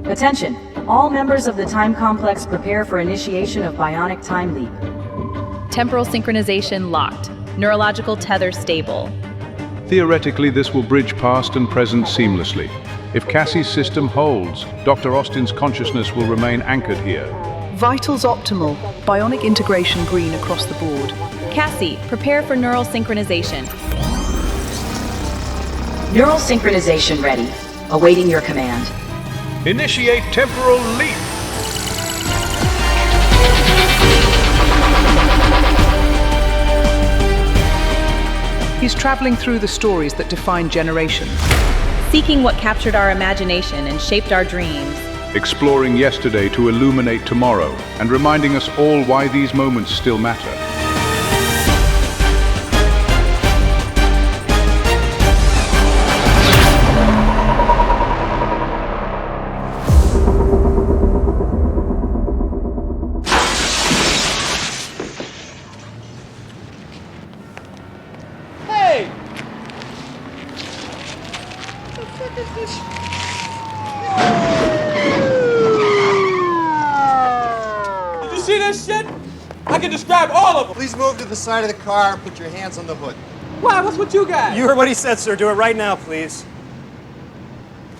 Attention! All members of the time complex prepare for initiation of bionic time leap. Temporal synchronization locked. Neurological tether stable. Theoretically, this will bridge past and present seamlessly. If Cassie's system holds, Dr. Austin's consciousness will remain anchored here. Vitals optimal. Bionic integration green across the board. Cassie, prepare for neural synchronization. Neural synchronization ready. Awaiting your command. Initiate temporal leap! He's traveling through the stories that define generations. Seeking what captured our imagination and shaped our dreams. Exploring yesterday to illuminate tomorrow, and reminding us all why these moments still matter. Hey! Did you see this shit? I can describe all of them. Please move to the side of the car and put your hands on the hood. Why? What's with you guys? You heard what he said, sir. Do it right now, please.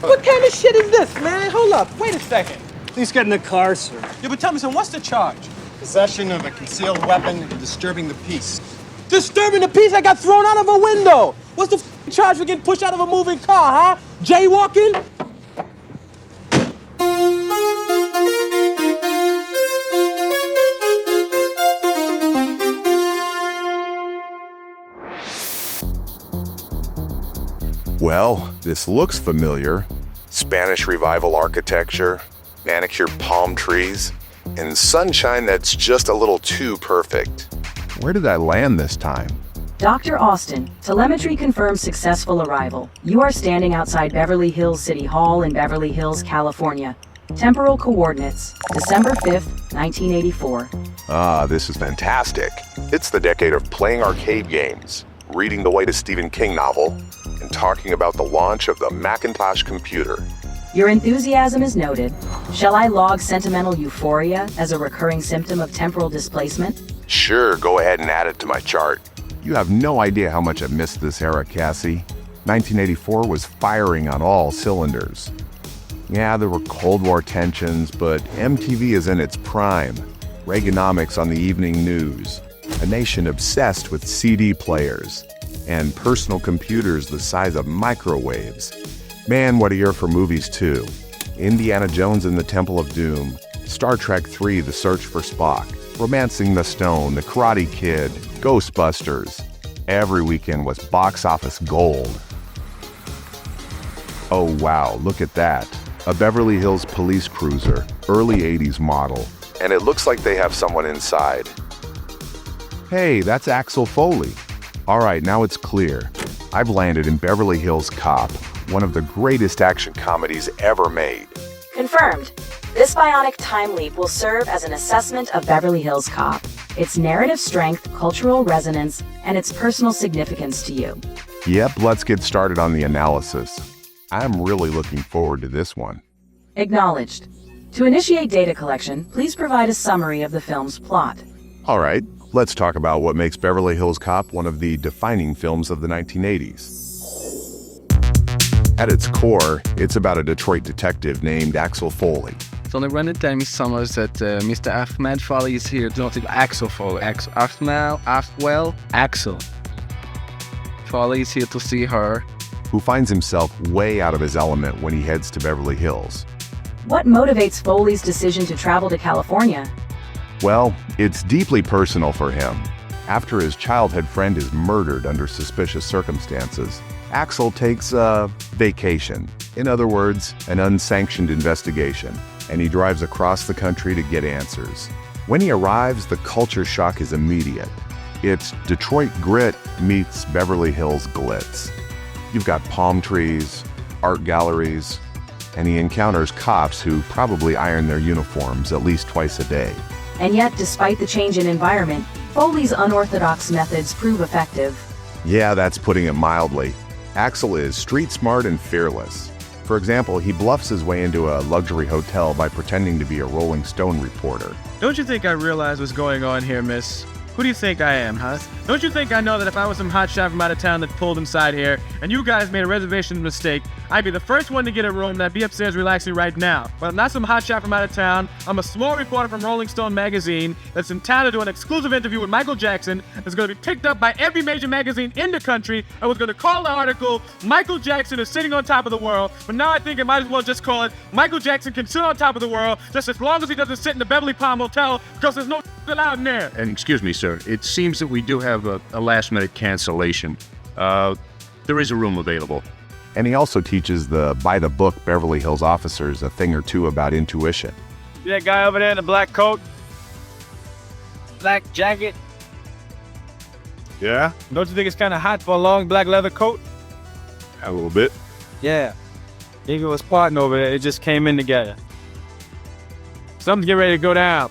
What kind of shit is this, man? Hold up. Wait a second. Please get in the car, sir. Yeah, but tell me something. What's the charge? Possession of a concealed weapon and disturbing the peace. Disturbing the piece I got thrown out of a window. What's the charge for getting pushed out of a moving car, huh? Jaywalking? Well, this looks familiar. Spanish Revival architecture, manicured palm trees, and sunshine that's just a little too perfect. Where did I land this time? Dr. Austin, telemetry confirms successful arrival. You are standing outside Beverly Hills City Hall in Beverly Hills, California. Temporal coordinates, December 5th, 1984. Ah, this is fantastic. It's the decade of playing arcade games, reading the latest Stephen King novel, and talking about the launch of the Macintosh computer. Your enthusiasm is noted. Shall I log sentimental euphoria as a recurring symptom of temporal displacement? Sure, go ahead and add it to my chart. You have no idea how much I missed this era, Cassie. 1984 was firing on all cylinders. Yeah, there were Cold War tensions, but MTV is in its prime. Reaganomics on the evening news. A nation obsessed with CD players. And personal computers the size of microwaves. Man, what a year for movies, too. Indiana Jones and the Temple of Doom. Star Trek III, The Search for Spock. Romancing the Stone, The Karate Kid, Ghostbusters. Every weekend was box office gold. Oh wow, look at that. A Beverly Hills police cruiser, early 80s model. And it looks like they have someone inside. Hey, that's Axel Foley. All right, now it's clear. I've landed in Beverly Hills COP, one of the greatest action comedies ever made. Confirmed. This bionic time leap will serve as an assessment of Beverly Hills COP, its narrative strength, cultural resonance, and its personal significance to you. Yep, let's get started on the analysis. I'm really looking forward to this one. Acknowledged. To initiate data collection, please provide a summary of the film's plot. All right, let's talk about what makes Beverly Hills Cop one of the defining films of the 1980s. At its core, it's about a Detroit detective named Axel Foley. So I run it down summers that Mr. Ahmed Foley is here. Not Axel Foley. Axel. Foley is here to see her. Who finds himself way out of his element when he heads to Beverly Hills. What motivates Foley's decision to travel to California? Well, it's deeply personal for him. After his childhood friend is murdered under suspicious circumstances, Axel takes a vacation. In other words, an unsanctioned investigation, and he drives across the country to get answers. When he arrives, the culture shock is immediate. It's Detroit grit meets Beverly Hills glitz. You've got palm trees, art galleries, and he encounters cops who probably iron their uniforms at least twice a day. And yet, despite the change in environment, Foley's unorthodox methods prove effective. Yeah, that's putting it mildly. Axel is street smart and fearless. For example, he bluffs his way into a luxury hotel by pretending to be a Rolling Stone reporter. Don't you think I realize what's going on here, miss? Who do you think I am, huh? Don't you think I know that if I was some hotshot from out of town that pulled inside here, and you guys made a reservation mistake, I'd be the first one to get a room and I'd be upstairs relaxing right now. But I'm not some hotshot from out of town. I'm a small reporter from Rolling Stone magazine that's in town to do an exclusive interview with Michael Jackson that's going to be picked up by every major magazine in the country. I was going to call the article, Michael Jackson is sitting on top of the world, but now I think I might as well just call it, Michael Jackson can sit on top of the world just as long as he doesn't sit in the Beverly Palm Hotel, because there's no allowed in there. And excuse me, sir, it seems that we do have a last-minute cancellation. There is a room available. And he also teaches the by-the-book Beverly Hills officers a thing or two about intuition. See that guy over there in the black coat? Black jacket? Yeah? Don't you think it's kind of hot for a long black leather coat? A little bit. Yeah. Eagle was parting over there. It just came in together. Something's getting ready to go down.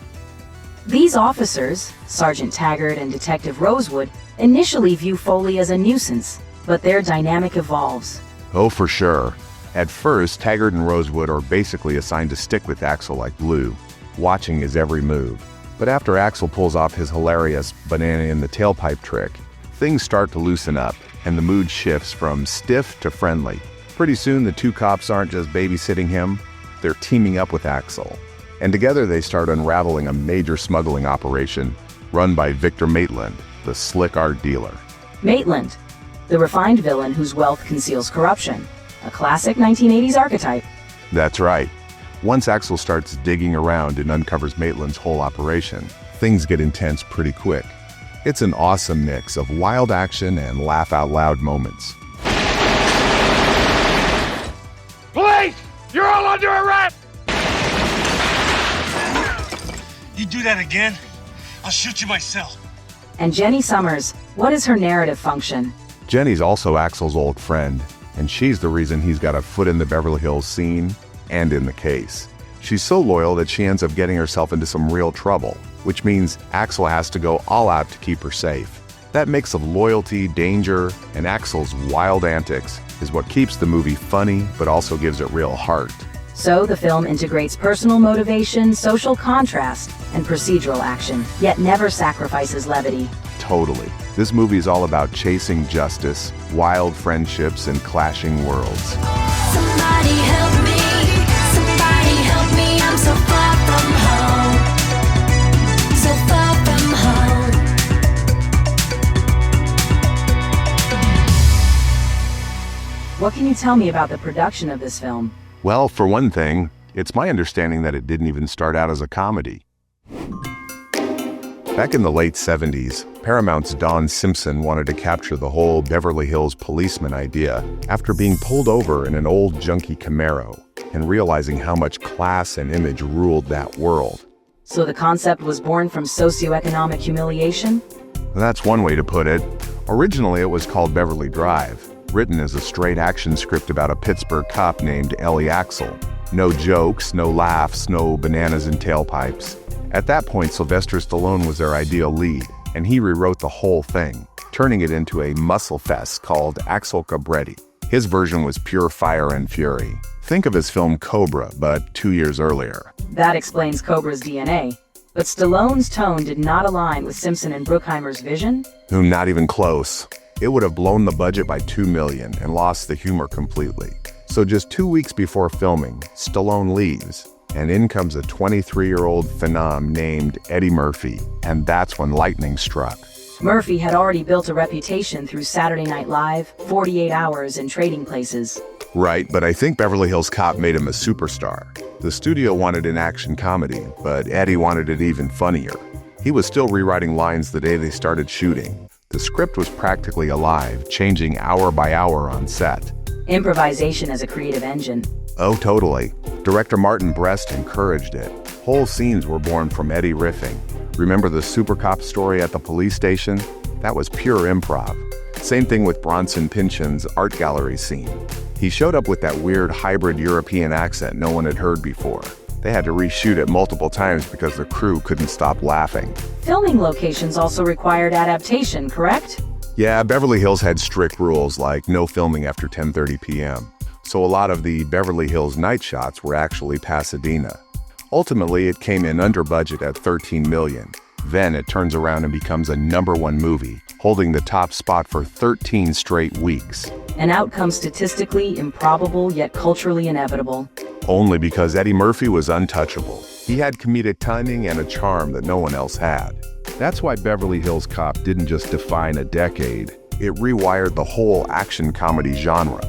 These officers, Sergeant Taggart and Detective Rosewood, initially view Foley as a nuisance, but their dynamic evolves. Oh, for sure. At first, Taggart and Rosewood are basically assigned to stick with Axel like glue, watching his every move. But after Axel pulls off his hilarious banana in the tailpipe trick, things start to loosen up, and the mood shifts from stiff to friendly. Pretty soon, the two cops aren't just babysitting him, they're teaming up with Axel. And together they start unraveling a major smuggling operation run by Victor Maitland, the slick art dealer. Maitland, the refined villain whose wealth conceals corruption. A classic 1980s archetype. That's right. Once Axel starts digging around and uncovers Maitland's whole operation, things get intense pretty quick. It's an awesome mix of wild action and laugh-out-loud moments. Police! You're all under arrest! You do that again, I'll shoot you myself. And Jenny Summers, what is her narrative function? Jenny's also Axel's old friend, and she's the reason he's got a foot in the Beverly Hills scene and in the case. She's so loyal that she ends up getting herself into some real trouble, which means Axel has to go all out to keep her safe. That mix of loyalty, danger, and Axel's wild antics is what keeps the movie funny, but also gives it real heart. So the film integrates personal motivation, social contrast, and procedural action, yet never sacrifices levity. Totally. This movie is all about chasing justice, wild friendships, and clashing worlds. Somebody help me, I'm so far from home, so far from home. What can you tell me about the production of this film? Well, for one thing, it's my understanding that it didn't even start out as a comedy. Back in the late 70s, Paramount's Don Simpson wanted to capture the whole Beverly Hills policeman idea after being pulled over in an old junky Camaro and realizing how much class and image ruled that world. So the concept was born from socioeconomic humiliation? That's one way to put it. Originally, it was called Beverly Drive, written as a straight action script about a Pittsburgh cop named Ellie Axel. No jokes, no laughs, no bananas and tailpipes. At that point, Sylvester Stallone was their ideal lead, and he rewrote the whole thing, turning it into a muscle fest called Axel Cabretti. His version was pure fire and fury. Think of his film Cobra, but 2 years earlier. That explains Cobra's DNA. But Stallone's tone did not align with Simpson and Bruckheimer's vision? Not even close. It would have blown the budget by $2 million and lost the humor completely. So just 2 weeks before filming, Stallone leaves, and in comes a 23-year-old phenom named Eddie Murphy, and that's when lightning struck. Murphy had already built a reputation through Saturday Night Live, 48 Hours, and Trading Places. Right, but I think Beverly Hills Cop made him a superstar. The studio wanted an action comedy, but Eddie wanted it even funnier. He was still rewriting lines the day they started shooting. The script was practically alive, changing hour by hour on set. Improvisation as a creative engine. Oh, totally. Director Martin Brest encouraged it. Whole scenes were born from Eddie riffing. Remember the super cop story at the police station? That was pure improv. Same thing with Bronson Pinchin's art gallery scene. He showed up with that weird hybrid European accent no one had heard before. They had to reshoot it multiple times because the crew couldn't stop laughing. Filming locations also required adaptation, correct? Yeah, Beverly Hills had strict rules like no filming after 10:30 p.m. so a lot of the Beverly Hills night shots were actually Pasadena. Ultimately, it came in under budget at $13 million. Then it turns around and becomes a #1 movie, holding the top spot for 13 straight weeks. An outcome statistically improbable yet culturally inevitable. Only because Eddie Murphy was untouchable. He had comedic timing and a charm that no one else had. That's why Beverly Hills Cop didn't just define a decade, it rewired the whole action comedy genre.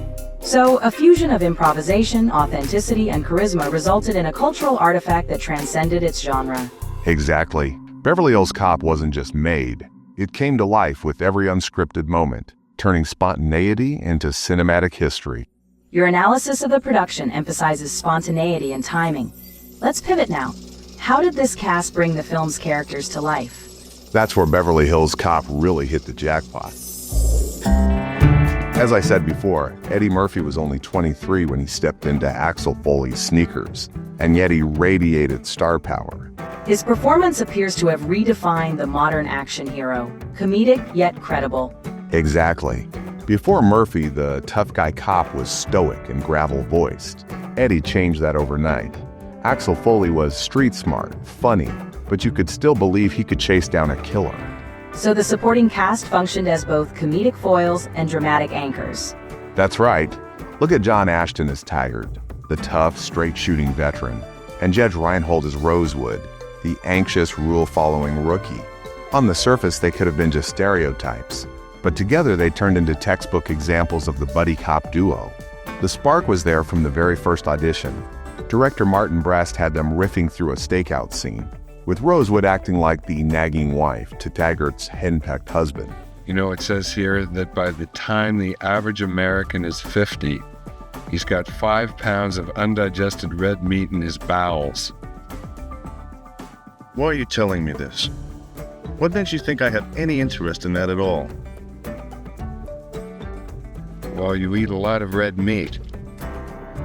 So, a fusion of improvisation, authenticity, and charisma resulted in a cultural artifact that transcended its genre. Exactly. Beverly Hills Cop wasn't just made, it came to life with every unscripted moment, turning spontaneity into cinematic history. Your analysis of the production emphasizes spontaneity and timing. Let's pivot now. How did this cast bring the film's characters to life? That's where Beverly Hills Cop really hit the jackpot. As I said before, Eddie Murphy was only 23 when he stepped into Axel Foley's sneakers, and yet he radiated star power. His performance appears to have redefined the modern action hero, comedic yet credible. Exactly. Before Murphy, the tough guy cop was stoic and gravel-voiced. Eddie changed that overnight. Axel Foley was street-smart, funny, but you could still believe he could chase down a killer. So the supporting cast functioned as both comedic foils and dramatic anchors. That's right. Look at John Ashton as Taggart, the tough, straight-shooting veteran, and Judge Reinhold as Rosewood, the anxious, rule-following rookie. On the surface, they could have been just stereotypes, but together they turned into textbook examples of the buddy cop duo. The spark was there from the very first audition. Director Martin Brest had them riffing through a stakeout scene, with Rosewood acting like the nagging wife to Taggart's henpecked husband. You know, it says here that by the time the average American is 50, he's got 5 pounds of undigested red meat in his bowels. Why are you telling me this? What makes you think I have any interest in that at all? Well, you eat a lot of red meat.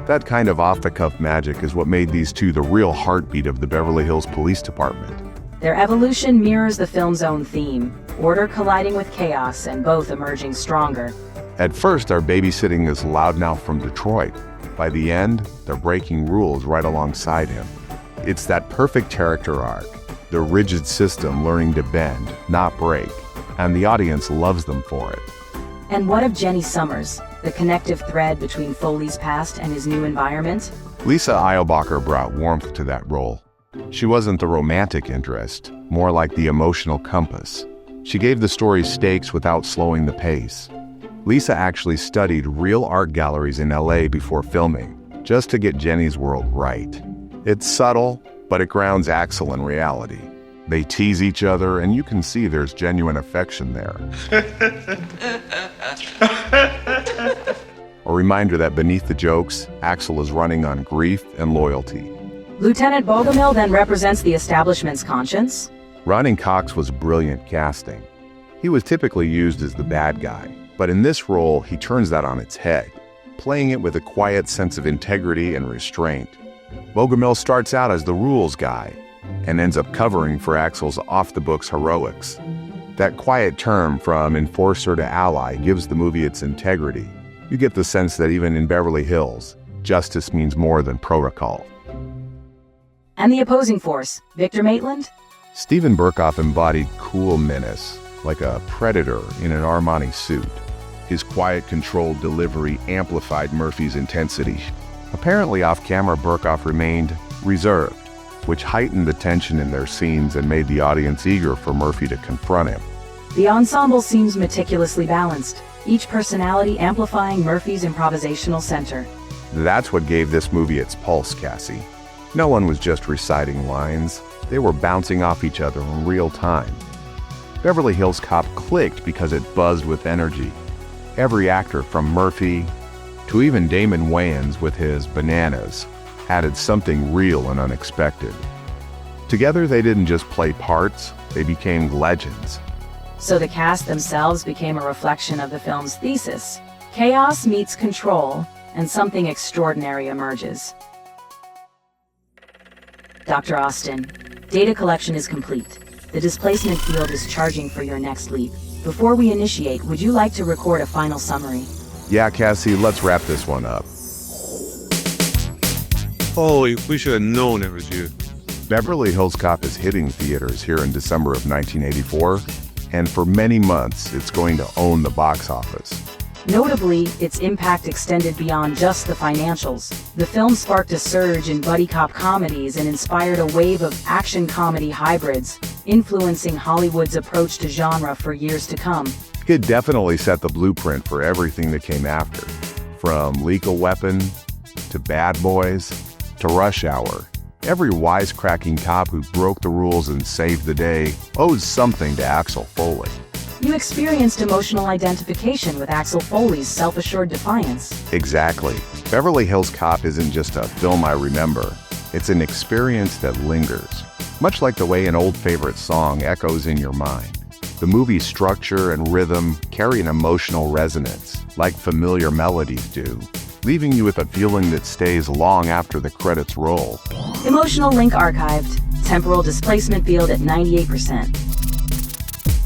That kind of off-the-cuff magic is what made these two the real heartbeat of the Beverly Hills Police Department. Their evolution mirrors the film's own theme, order colliding with chaos and both emerging stronger. At first, they're babysitting this loudmouth from Detroit. By the end, they're breaking rules right alongside him. It's that perfect character arc, the rigid system learning to bend, not break, and the audience loves them for it. And what of Jenny Summers, the connective thread between Foley's past and his new environment? Lisa Eilbacher brought warmth to that role. She wasn't the romantic interest, more like the emotional compass. She gave the story stakes without slowing the pace. Lisa actually studied real art galleries in LA before filming, just to get Jenny's world right. It's subtle, but it grounds Axel in reality. They tease each other, and you can see there's genuine affection there. A reminder that beneath the jokes, Axel is running on grief and loyalty. Lieutenant Bogomil then represents the establishment's conscience? Ronnie Cox was brilliant casting. He was typically used as the bad guy, but in this role, he turns that on its head, playing it with a quiet sense of integrity and restraint. Bogomil starts out as the rules guy, and ends up covering for Axel's off-the-books heroics. That quiet turn from enforcer to ally gives the movie its integrity. You get the sense that even in Beverly Hills, justice means more than protocol. And the opposing force, Victor Maitland? Steven Berkoff embodied cool menace, like a predator in an Armani suit. His quiet, controlled delivery amplified Murphy's intensity. Apparently off-camera, Berkoff remained reserved, which heightened the tension in their scenes and made the audience eager for Murphy to confront him. The ensemble seems meticulously balanced, each personality amplifying Murphy's improvisational center. That's what gave this movie its pulse, Cassie. No one was just reciting lines, they were bouncing off each other in real time. Beverly Hills Cop clicked because it buzzed with energy. Every actor from Murphy to even Damon Wayans with his bananas added something real and unexpected. Together, they didn't just play parts, they became legends. So the cast themselves became a reflection of the film's thesis. Chaos meets control, and something extraordinary emerges. Dr. Austin, data collection is complete. The displacement field is charging for your next leap. Before we initiate, would you like to record a final summary? Yeah, Cassie, let's wrap this one up. Oh, we should have known it was you. Beverly Hills Cop is hitting theaters here in December of 1984, and for many months, it's going to own the box office. Notably, its impact extended beyond just the financials. The film sparked a surge in buddy cop comedies and inspired a wave of action comedy hybrids, influencing Hollywood's approach to genre for years to come. It definitely set the blueprint for everything that came after, from Lethal Weapon to Bad Boys to Rush Hour. Every wisecracking cop who broke the rules and saved the day owes something to Axel Foley. You experienced emotional identification with Axel Foley's self-assured defiance. Exactly. Beverly Hills Cop isn't just a film I remember. It's an experience that lingers, much like the way an old favorite song echoes in your mind. The movie's structure and rhythm carry an emotional resonance, like familiar melodies do, leaving you with a feeling that stays long after the credits roll. Emotional link archived. Temporal displacement field at 98%.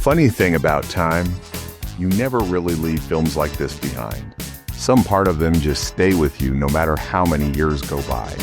Funny thing about time, you never really leave films like this behind. Some part of them just stay with you no matter how many years go by.